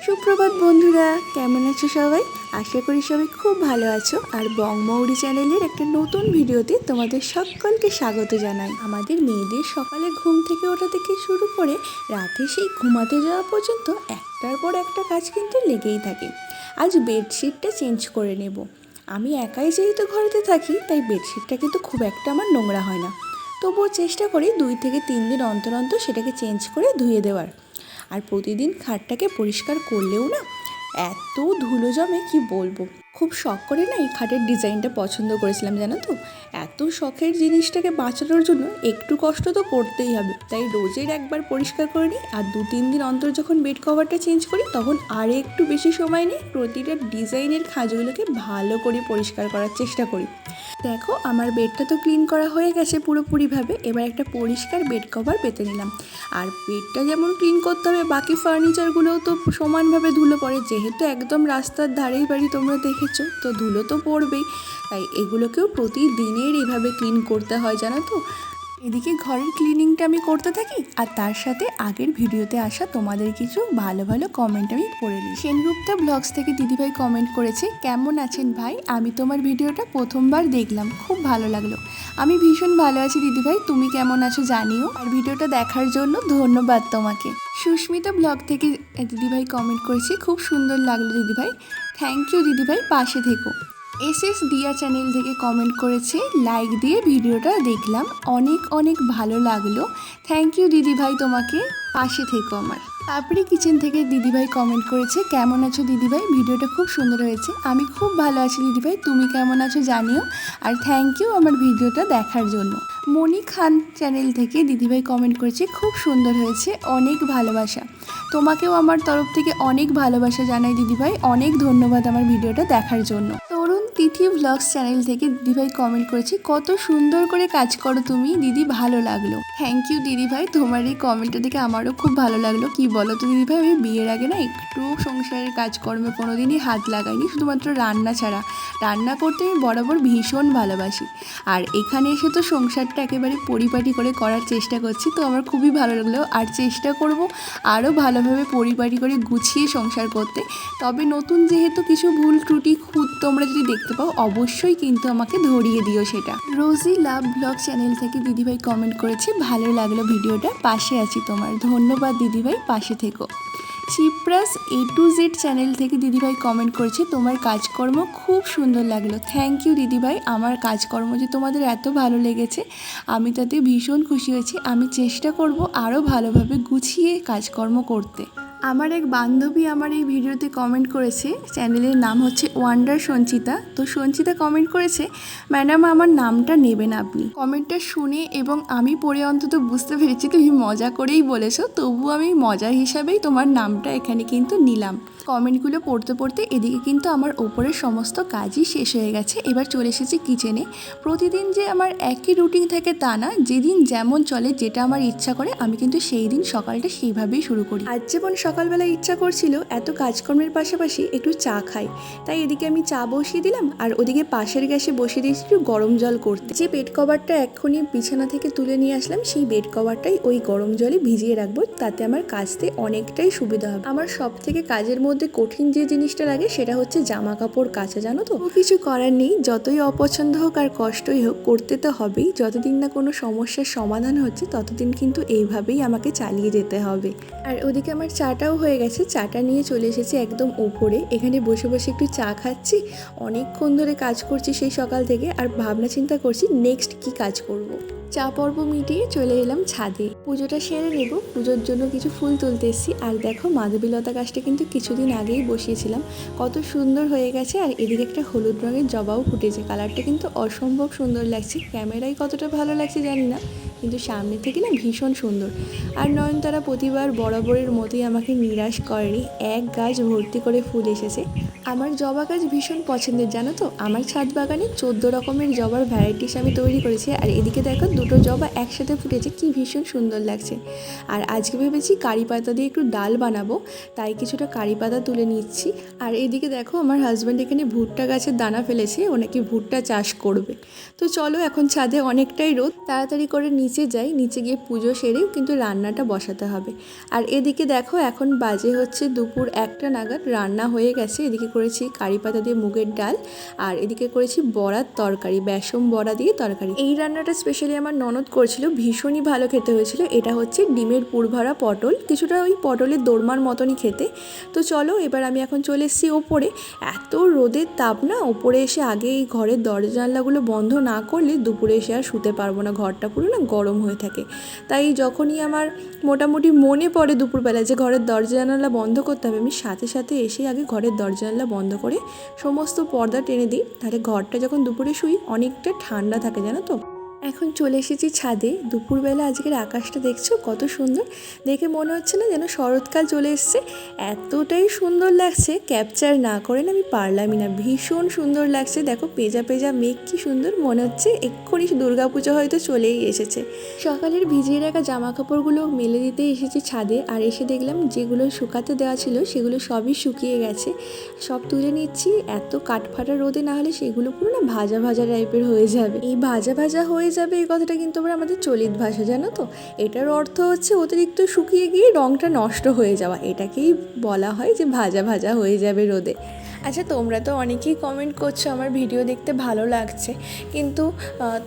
সুপ্রভাত বন্ধুরা, কেমন আছো সবাই? আশা করি সবাই খুব ভালো আছো। আর বংমৌরি চ্যানেলের একটা নতুন ভিডিওতে তোমাদের সকলকে স্বাগত জানাই। আমাদের মেয়েদের সকালে ঘুম থেকে ওঠা থেকে শুরু করে রাতে সেই ঘুমাতে যাওয়া পর্যন্ত একটার পর একটা কাজ কিন্তু লেগেই থাকে। আজ বেডশিটটা চেঞ্জ করে নেব। আমি একাই যেহেতু ঘরেতে থাকি, তাই বেডশিটটা কিন্তু খুব একটা আমার নোংরা হয় না। তবুও চেষ্টা করি 2 থেকে 3 দিন অন্তর অন্তর সেটাকে চেঞ্জ করে ধুয়ে দেওয়ার। আর প্রতিদিন খাটটাকে পরিষ্কার করলেও না এত ধুলো জমে কি বলবো। খুব শখ করে না এই খাটের ডিজাইনটা পছন্দ করেছিলাম, জানো তো। এত শখের জিনিসটাকে বাঁচানোর জন্য একটু কষ্ট তো করতেই হবে, তাই রোজের একবার পরিষ্কার করে নিই। আর 2-3 দিন অন্তর যখন বেড কভারটা চেঞ্জ করি, তখন আর একটু বেশি সময় নিই প্রতিটা ডিজাইনের খাঁজগুলোকে ভালো করে পরিষ্কার করার চেষ্টা করি। দেখো, আমার বেডটা তো ক্লিন করা হয়ে গেছে পুরোপুরিভাবে। এবার একটা পরিষ্কার বেড কভার পেতে নিলাম। আর বেডটা যেমন ক্লিন করতে হবে, বাকি ফার্নিচারগুলোও তো সমানভাবে ধুলো পড়ে। যেহেতু একদম রাস্তার ধারেই বাড়ি, তোমরা দেখেছো তো, ধুলো তো পড়বেই। তাই এগুলোকেও প্রতিদিনের এইভাবে ক্লিন করতে হয়, জানো তো। এদিকে ঘরের ক্লিনিংটা আমি করতে থাকি, আর তার সাথে আগের ভিডিওতে আসা তোমাদের কিছু ভালো ভালো কমেন্ট আমি পড়ে নিই। সেনগুপ্তা ব্লগস থেকে দিদিভাই কমেন্ট করেছে, কেমন আছেন ভাই? আমি তোমার ভিডিওটা প্রথমবার দেখলাম, খুব ভালো লাগলো। আমি ভীষণ ভালো আছি দিদিভাই, তুমি কেমন আছো জানিও। আর ভিডিওটা দেখার জন্য ধন্যবাদ তোমাকে। সুস্মিতা ব্লগ থেকে দিদিভাই কমেন্ট করেছে, খুব সুন্দর লাগলো দিদিভাই, থ্যাংক ইউ দিদিভাই, পাশে থেকো। এসএস দিয়া চ্যানেল থেকে কমেন্ট করেছে, লাইক দিয়ে ভিডিওটা দেখলাম, অনেক অনেক ভালো লাগলো, থ্যাংক ইউ দিদিভাই, তোমাকে, পাশে থেকো আমার। পাপড়ি কিচেন থেকে দিদিভাই কমেন্ট করেছে, কেমন আছো দিদিভাই? ভিডিওটা খুব সুন্দর হয়েছে। আমি খুব ভালো আছি দিদিভাই, তুমি কেমন আছো জানিও। আর থ্যাংক ইউ আমার ভিডিওটা দেখার জন্য। মনি খান চ্যানেল থেকে দিদিভাই কমেন্ট করেছে, খুব সুন্দর হয়েছে, অনেক ভালোবাসা। তোমাকেও আমার তরফ থেকে অনেক ভালোবাসা জানাই দিদিভাই, অনেক ধন্যবাদ আমার ভিডিওটা দেখার জন্য। তরুণ তিথি ব্লগস চ্যানেল থেকে দিদিভাই কমেন্ট করেছে, কত সুন্দর করে কাজ করো তুমি দিদি, ভালো লাগলো। থ্যাংক ইউ দিদিভাই, তোমার এই কমেন্টটা দেখে আমারও খুব ভালো লাগলো। কি বলো তো দিদিভাই, আমি বিয়ের আগে না একটু সংসারের কাজকর্মে কোনোদিনই হাত লাগাইনি, শুধুমাত্র রান্না ছাড়া। রান্না করতে আমি বরাবর ভীষণ ভালোবাসি। আর এখানে এসে তো সংসারটা একেবারে পরিপাটি করে করার চেষ্টা করছি, তো আমার খুবই ভালো লাগলো। আর চেষ্টা করব আরও ভালোভাবে পরিপাটি করে গুছিয়ে সংসার করতে। তবে নতুন যেহেতু কিছু ভুল ত্রুটি খুদ তোমরা যদি দেখতে পাও, অবশ্যই কিন্তু আমাকে ধরিয়ে দিও সেটা। রোজি লাভ ব্লগ চ্যানেল থেকে দিদিভাই কমেন্ট করেছে, ভালো লাগলো ভিডিওটা, পাশে আছি তোমার, ধন্যবাদ দিদিভাই, পাশে থেকো। চিপ্রাস A to Z চ্যানেল থেকে দিদিভাই কমেন্ট করেছে, তোমার কাজকর্ম খুব সুন্দর লাগলো, থ্যাংক ইউ দিদিভাই। আমার কাজকর্ম যে তোমাদের এত ভালো লেগেছে, আমি তাতে ভীষণ খুশি হয়েছি। আমি চেষ্টা করব আরও ভালোভাবে গুছিয়ে কাজকর্ম করতে। আমার এক বান্ধবী আমার এই ভিডিওতে কমেন্ট করেছে, চ্যানেলের নাম হচ্ছে ওয়ান্ডার সঞ্চিতা। তো সঞ্চিতা কমেন্ট করেছে, ম্যাডাম আমার নামটা নেবেন আপনি। কমেন্টটা শুনে এবং আমি পড়ে অন্তত বুঝতে পেরেছি তুমি মজা করেই বলেছো, তবু আমি মজা হিসাবেই তোমার নামটা এখানে কিন্তু নিলাম। কমেন্টগুলো পড়তে পড়তে এদিকে কিন্তু আমার ওপরের সমস্ত কাজই শেষ হয়ে গেছে। এবার চলে এসেছি কিচেনে। প্রতিদিন যে আমার একই রুটিন থাকে তা না, যেদিন যেমন চলে, যেটা আমার ইচ্ছা করে আমি কিন্তু সেই দিন সকালটা সেইভাবেই শুরু করি। আজ যেমন সকালবেলা ইচ্ছা করছিল এত কাজকর্মের পাশাপাশি একটু চা খাই, তাই এদিকে আমি চা বসিয়ে দিলাম। আর ওদিকে পাশের গ্যাসে বসিয়ে দিয়েছি একটু গরম জল করতে। যে বেড কভারটা এক্ষুনি বিছানা থেকে তুলে নিয়ে আসলাম, সেই বেড কভারটাই ওই গরম জলে ভিজিয়ে রাখবো, তাতে আমার কাচতে অনেকটাই সুবিধা হবে। আমার সব থেকে কাজের মধ্যে কঠিন যে জিনিসটা লাগে সেটা হচ্ছে জামা কাপড় কাচা, জানো তো। কিছু করার নেই, যতই অপছন্দ হোক আর কষ্টই হোক, করতে তো হবেই। যতদিন না কোনো সমস্যার সমাধান হচ্ছে, ততদিন কিন্তু এইভাবেই আমাকে চালিয়ে যেতে হবে। আর ওদিকে আমার চাটাও হয়ে গেছে, চাটা নিয়ে চলে এসেছি একদম ওপরে। এখানে বসে বসে একটু চা খাচ্ছি। অনেকক্ষণ ধরে কাজ করছি সেই সকাল থেকে, আর ভাবনা চিন্তা করছি নেক্সট কি কাজ করব। চা পর্ব মিটিয়ে চলে এলাম ছাদে, পুজোটা সেরে নেব। পুজোর জন্য কিছু ফুল তুলতে এসেছি। আর দেখো, মাধবীলতা গাছটা কিন্তু কিছুদিন আগেই বসিয়েছিলাম, কত সুন্দর হয়ে গেছে। আর এদিকে একটা হলুদ রঙের জবাও ফুটেছে, কালারটা কিন্তু অসম্ভব সুন্দর লাগছে। ক্যামেরায় কতটা ভালো লাগছে জানি না, কিন্তু সামনে থেকে না ভীষণ সুন্দর। আর নয়নতারা প্রতিবার বরাবরের মতোই আমাকে নিরাশ করেনি, এক গাছ ভর্তি করে ফুল এসেছে। আমার জবা গাছ ভীষণ পছন্দের, জানো তো। আমার ছাদ বাগানে 14 রকমের জবার ভ্যারাইটিস আমি তৈরি করেছি। আর এদিকে দেখো দুটো জবা একসাথে ফুটেছে, কি ভীষণ সুন্দর লাগছে। আর আজকে ভেবেছি কারি পাতা দিয়ে একটু ডাল বানাবো, তাই কিছুটা কারি পাতা তুলে নিচ্ছি। আর এইদিকে দেখো আমার হাজব্যান্ড এখানে ভুট্টা গাছের দানা ফেলেছে, ও নাকি ভুট্টা চাষ করবে। তো চলো, এখন ছাদে অনেকটাই রোদ, তাড়াতাড়ি করে নিচে যাই, নিচে গিয়ে পুজো সেরেও কিন্তু রান্নাটা বসাতে হবে। আর এদিকে দেখো এখন বাজে হচ্ছে দুপুর 1টা নাগাদ, রান্না হয়ে গেছে। এদিকে করেছি কারি পাতা দিয়ে মুগের ডাল, আর এদিকে করেছি বড়ার তরকারি, বেসন বড়া দিয়ে তরকারি। এই রান্নাটা স্পেশালি আমার ননদ করেছিল, ভীষণই ভালো খেতে হয়েছিল। এটা হচ্ছে ডিমের পুরভরা পটল, কিছুটা ওই পটলের দোরমার মতনই খেতে। তো চলো, এবার আমি এখন চলে এসেছি ওপরে। এত রোদের তাপ না, ওপরে এসে আগে এই ঘরের দরজা জানলাগুলো বন্ধ না করলে দুপুরে এসে আর শুতে পারবো না, ঘরটা পুরো না গরম হয়ে থাকে। তাই যখনই আমার মোটামুটি মনে পড়ে দুপুরবেলা যে ঘরের দরজা জানালা বন্ধ করতে হবে, আমি সাথে সাথে এসে আগে ঘরের দরজা জানালা বন্ধ করে সমস্ত পর্দা টেনে দিই, তাহলে ঘরটা যখন দুপুরে শুই অনেকটা ঠান্ডা থাকে, জানো তো। এখন চলে এসেছি ছাদে। দুপুরবেলা আজকের আকাশটা দেখছো কত সুন্দর, দেখে মনে হচ্ছে না যেন শরৎকাল চলে এসছে। এতটাই সুন্দর লাগছে, ক্যাপচার না করে না আমি পারলামই না, ভীষণ সুন্দর লাগছে। দেখো পেঁজা পেঁজা মেঘ, কি সুন্দর, মনে হচ্ছে এক্ষুনি দুর্গাপুজো হয়তো চলেই এসেছে। সকালের ভিজিয়ে রাখা জামা কাপড়গুলো মেলে দিতে এসেছি ছাদে, আর এসে দেখলাম যেগুলো শুকাতে দেওয়া ছিল সেগুলো সবই শুকিয়ে গেছে, সব তুলে নিচ্ছি। এত কাঠফাটা রোদে না হলে সেগুলো পুরো না ভাজা ভাজা টাইপের হয়ে যাবে। এই ভাজা ভাজা হয়ে যাবে এই কথাটা কিন্তু আবার আমাদের চলিত ভাষা, জানো তো। এটার অর্থ হচ্ছে অতিরিক্ত শুকিয়ে গিয়ে রঙটা নষ্ট হয়ে যাওয়া, এটাকেই বলা হয় যে ভাজা ভাজা হয়ে যাবে রোদে। আচ্ছা, তোমরা তো অনেকেই কমেন্ট করছো আমার ভিডিও দেখতে ভালো লাগছে, কিন্তু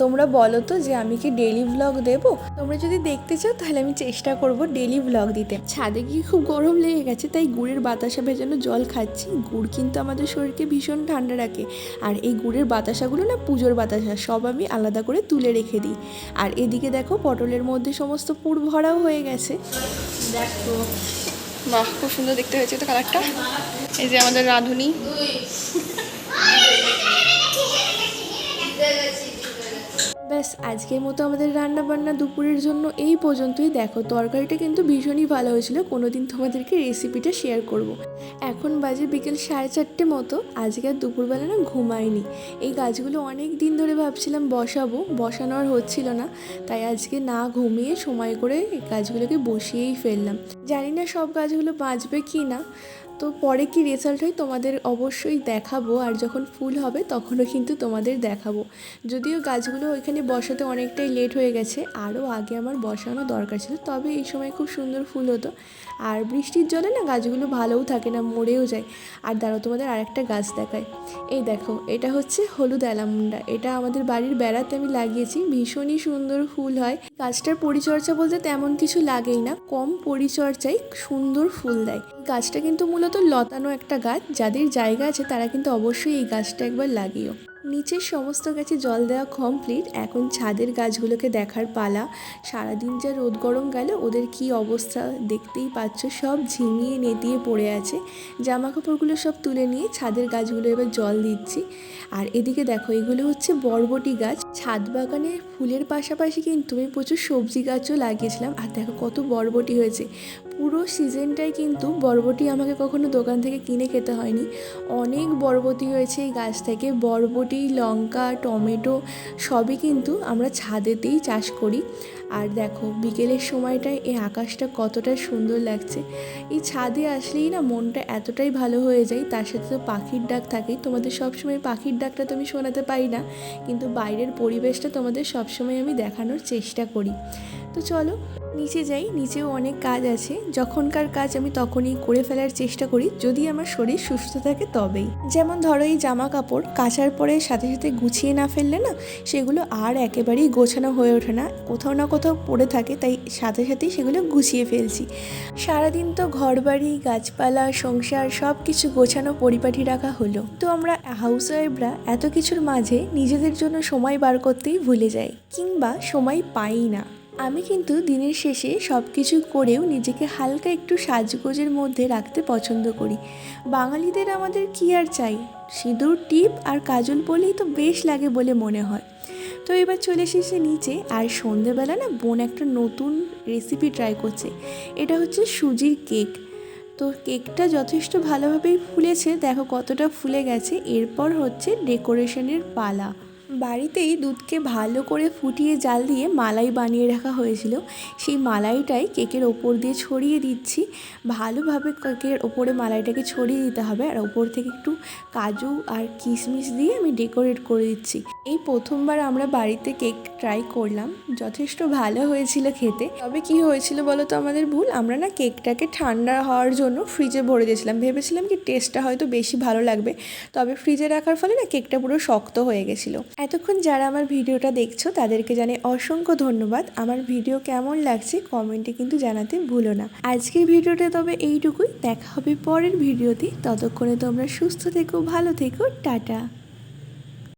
তোমরা বলো তো যে আমি কি ডেইলি ব্লগ দেবো? তোমরা যদি দেখতে চাও তাহলে আমি চেষ্টা করব ডেইলি ব্লগ দিতে। ছাদে গিয়ে খুব গরম লেগে গেছে, তাই গুড়ের বাতাসা ভেজানো জল খাচ্ছি। গুড় কিন্তু আমাদের শরীরকে ভীষণ ঠান্ডা রাখে, আর এই গুড়ের বাতাসাগুলো না পুজোর বাতাসা, সব আমি আলাদা করে তুলে রেখে দিই। আর এদিকে দেখো পটলের মধ্যে সমস্ত পুর ভরাও হয়ে গেছে। দেখো, বাহ, খুব সুন্দর দেখতে হয়েছে তো কালারটা। এই যে আমাদের রাঁধুনি। ব্যাস, আজকের মতো আমাদের রান্না বান্না দুপুরের জন্য এই পর্যন্তই। দেখো তরকারিটা কিন্তু ভীষণই ভালো হয়েছিল, কোনোদিন তোমাদেরকে রেসিপিটা শেয়ার করব। এখন বাজে বিকেল 4:30 মতো। আজকে আর দুপুরবেলা না ঘুমাইনি, এই গাছগুলো অনেক দিন ধরে ভাবছিলাম বসানো আর হচ্ছিল না, তাই আজকে না ঘুমিয়ে সময় করে এই গাছগুলোকে বসিয়েই ফেললাম। জানি না সব গাছগুলো বাঁচবে কি না, তো পরে কি রেজাল্ট হয় তোমাদের অবশ্যই দেখাবো, আর যখন ফুল হবে তখনও কিন্তু তোমাদের দেখাবো। যদিও গাছগুলো ওইখানে বসাতে অনেকটাই লেট হয়ে গেছে, আরও আগে আমার বসানো দরকার ছিল, তবে এই সময় খুব সুন্দর ফুল হতো। আর বৃষ্টির জলে না গাছগুলো ভালোও থাকে না, মরেও যায়। আর দাঁড়াও তোমাদের আরেকটা গাছ দেখায়। এই দেখো, এটা হচ্ছে হলুদ অ্যালামুন্ডা, এটা আমাদের বাড়ির বেড়াতে আমি লাগিয়েছি, ভীষণই সুন্দর ফুল হয়। গাছটার পরিচর্যা বলতে তেমন কিছু লাগেই না, কম পরিচর্যায় সুন্দর ফুল দেয়। গাছটা কিন্তু মূলত লতানো একটা গাছ, যাদের জায়গা আছে তারা কিন্তু অবশ্যই এই গাছটা একবার লাগিও। নিচের সমস্ত গাছে জল দেওয়া কমপ্লিট, এখন ছাদের গাছগুলোকে দেখার পালা। সারাদিন যা রোদ গরম গেল, ওদের কি অবস্থা দেখতেই পাচ্ছ, সব ঝিমিয়ে নেতিয়ে পড়ে আছে। জামা কাপড়গুলো সব তুলে নিয়ে ছাদের গাছগুলো এবার জল দিচ্ছি। আর এদিকে দেখো, এগুলো হচ্ছে বরবটি গাছ। ছাদ বাগানে ফুলের পাশাপাশি কিন্তু আমি প্রচুর সবজি গাছও লাগিয়েছিলাম, আর দেখো কত বরবটি হয়েছে। পুরো সিজনটাই কিন্তু বরবটি আমাকে কখনো দোকান থেকে কিনে খেতে হয়নি, অনেক বরবটি হয়েছে এই গাছ থেকে। বরবটি, লঙ্কা, টমেটো সবই কিন্তু আমরা ছাদেতেই চাষ করি। আর দেখো বিকেলের সময়টায় এই আকাশটা কতটা সুন্দর লাগছে। এই ছাদে আসলেই না মনটা এতটাই ভালো হয়ে যায়, তার সাথে তো পাখির ডাক থাকেই। তোমাদের সবসময় পাখির ডাকটা তো আমি শোনাতে পারি না, কিন্তু বাইরের পরিবেশটা তোমাদের সবসময় আমি দেখানোর চেষ্টা করি। তো চলো নিচে যাই, নিচেও অনেক কাজ আছে। যখনকার কাজ আমি তখনই করে ফেলার চেষ্টা করি, যদি আমার শরীর সুস্থ থাকে তবেই। যেমন ধরো এই জামা কাপড় কাচার পরে সাথে সাথে গুছিয়ে না ফেললে না সেগুলো আর একেবারেই গোছানো হয়ে ওঠে না, কোথাও না কোথাও পড়ে থাকে, তাই সাথে সাথেই সেগুলো গুছিয়ে ফেলছি। সারাদিন তো ঘরবাড়ি, গাছপালা, সংসার সব কিছু গোছানো পরিপাটি রাখা হলো, তো আমরা হাউসওয়াইফরা এত কিছুর মাঝে নিজেদের জন্য সময় বার করতেই ভুলে যাই, কিংবা সময় পাই না। আমি কিন্তু দিনের শেষে সব কিছু করেও নিজেকে হালকা একটু সাজগোজের মধ্যে রাখতে পছন্দ করি। বাঙালিদের আমাদের কি আর চাই, সিঁদুর, টিপ আর কাজল বলেই তো বেশ লাগে বলে মনে হয়। তো এবার চলে এসেছে নিচে, আর সন্ধেবেলা না বোন একটা নতুন রেসিপি ট্রাই করছে। এটা হচ্ছে সুজির কেক। তো কেকটা যথেষ্ট ভালোভাবেই ফুলেছে, দেখো কতটা ফুলে গেছে। এরপর হচ্ছে ডেকোরেশনের পালা। বাড়িতেই দুধকে ভালো করে ফুটিয়ে জাল দিয়ে মালাই বানিয়ে রাখা হয়েছিল। সেই মালাইটাই কেকের ওপর দিয়ে ছড়িয়ে দিচ্ছি। ভালোভাবে কেকের ওপরে মালাইটাকে ছড়িয়ে দিতে হবে, আর ওপর থেকে একটু কাজু আর কিশমিশ দিয়ে আমি ডেকোরেট করে দিচ্ছি। এই প্রথমবার আমরা বাড়িতে কেক ট্রাই করলাম, যথেষ্ট ভালো হয়েছিল খেতে। তবে কি হয়েছিল বলো তো আমাদের ভুল, আমরা না কেকটাকে ঠান্ডা হওয়ার জন্য ফ্রিজে ভরে দিয়েছিলাম। ভেবেছিলাম কি টেস্টটা হয়তো বেশি ভালো লাগবে, তবে ফ্রিজে রাখার ফলে না কেকটা পুরো শক্ত হয়ে গেছিলো। এতক্ষণ যারা আমার ভিডিওটা দেখছো তাদেরকে জানাই অসংখ্য ধন্যবাদ। আমার ভিডিও কেমন লাগছে কমেন্টে কিন্তু জানাতে ভুলো না। আজকের ভিডিওটা তবে এইটুকুই, দেখা হবে পরের ভিডিওতে। ততক্ষণে তোমরা সুস্থ থেকো, ভালো থেকো, টাটা।